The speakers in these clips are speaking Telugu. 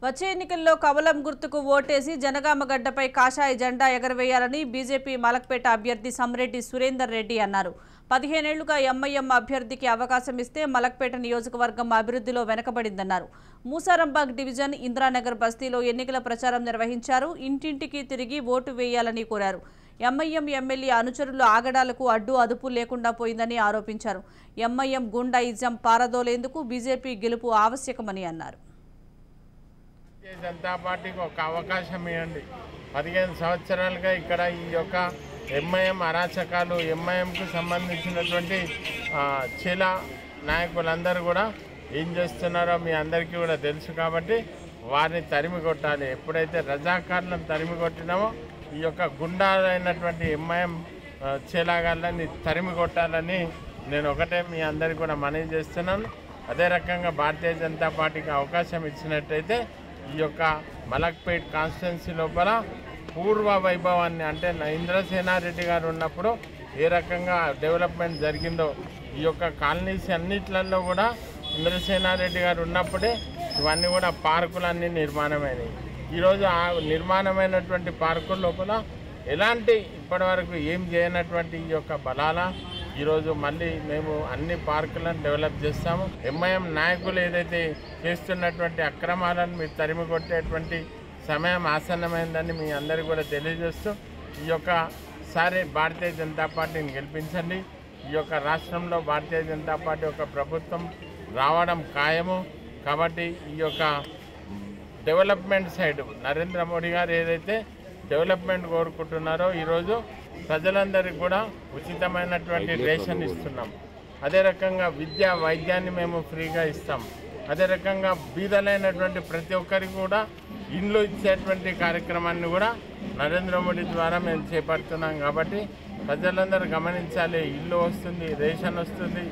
వచ్చే ఎన్నికల్లో కమలం గుర్తుకు ఓటేసి జనగామగడ్డపై కాషాయ జెండా ఎగరవేయాలని బీజేపీ మలక్పేట అభ్యర్థి సమ్రెడ్డి సురేందర్ రెడ్డి అన్నారు. 15 ఏళ్లుగా ఎంఐఎం అభ్యర్థికి అవకాశం ఇస్తే మలక్పేట నియోజకవర్గం అభివృద్ధిలో వెనకబడిందన్నారు. మూసారంబాగ్ డివిజన్ ఇంద్రానగర్ బస్తీలో ఎన్నికల ప్రచారం నిర్వహించారు. ఇంటింటికి తిరిగి ఓటు వేయాలని కోరారు. ఎంఐఎం ఎమ్మెల్యే అనుచరుల ఆగడాలకు అడ్డు అదుపు లేకుండా పోయిందని ఆరోపించారు. ఎంఐఎం గుండాయిజం పారదోలేందుకు బీజేపీ గెలుపు ఆవశ్యకమని అన్నారు. జనతా పార్టీకి ఒక అవకాశం ఇవ్వండి. 15 సంవత్సరాలుగా ఇక్కడ ఈ యొక్క ఎంఐఎం అరాచకాలు, ఎంఐఎంకు సంబంధించినటువంటి చీల నాయకులందరూ కూడా ఏం చేస్తున్నారో మీ అందరికీ కూడా తెలుసు. కాబట్టి వారిని తరిమి కొట్టాలి. ఎప్పుడైతే రజాకారులను తరిమి కొట్టినామో ఈ యొక్క గుండాలైనటువంటి ఎంఐఎం చీలగాళ్ళని తరిమి కొట్టాలని నేను ఒకటే మీ అందరికీ కూడా మనవి చేస్తున్నాను. అదే రకంగా భారతీయ జనతా పార్టీకి అవకాశం ఇచ్చినట్టయితే ఈ యొక్క మలక్పేట్ కాన్స్టిట్యున్సీ లోపల పూర్వ వైభవాన్ని, అంటే ఇంద్రసేనారెడ్డి గారు ఉన్నప్పుడు ఏ రకంగా డెవలప్మెంట్ జరిగిందో ఈ యొక్క కాలనీస్ అన్నిట్లలో కూడా ఇంద్రసేనారెడ్డి గారు ఉన్నప్పుడే ఇవన్నీ కూడా పార్కులన్నీ నిర్మాణమైనవి. ఈరోజు ఆ నిర్మాణమైనటువంటి పార్కుల లోపల ఎలాంటి ఇప్పటివరకు ఏం చేయనటువంటి ఈ యొక్క బలాల ఈరోజు మళ్ళీ మేము అన్ని పార్కులను డెవలప్ చేస్తాము. ఎంఐఎం నాయకులు ఏదైతే చేస్తున్నటువంటి అక్రమాలను మీరు తరిమి కొట్టేటువంటి సమయం ఆసన్నమైందని మీ అందరికీ కూడా తెలియజేస్తూ ఈ యొక్క సారి భారతీయ జనతా పార్టీని గెలిపించండి. ఈ యొక్క రాష్ట్రంలో భారతీయ జనతా పార్టీ ఒక ప్రభుత్వం రావడం ఖాయము. కాబట్టి ఈ యొక్క డెవలప్మెంట్ సైడ్ నరేంద్ర మోడీ గారు ఏదైతే డెవలప్మెంట్ కోరుకుంటున్నారో ఈరోజు ప్రజలందరికీ కూడా ఉచితమైనటువంటి రేషన్ ఇస్తున్నాం. అదే రకంగా విద్యా వైద్యాన్ని మేము ఫ్రీగా ఇస్తాం. అదే రకంగా బీదలైనటువంటి ప్రతి ఒక్కరికి కూడా ఇండ్లు ఇచ్చేటువంటి కార్యక్రమాన్ని కూడా నరేంద్ర మోడీ ద్వారా మేము చేపడుతున్నాం. కాబట్టి ప్రజలందరూ గమనించాలి. ఇల్లు వస్తుంది, రేషన్ వస్తుంది,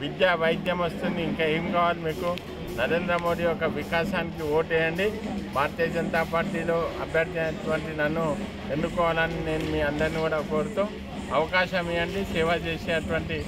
విద్యా వైద్యం వస్తుంది. ఇంకా ఏం కావాలి మీకు? నరేంద్ర మోడీ యొక్క వికాసానికి ఓటేయండి. భారతీయ జనతా పార్టీలో అభ్యర్థి అయినటువంటి నన్ను ఎన్నుకోవాలని నేను మీ అందరినీ కూడా కోరుతూ అవకాశం ఇవ్వండి. సేవ చేసేటువంటి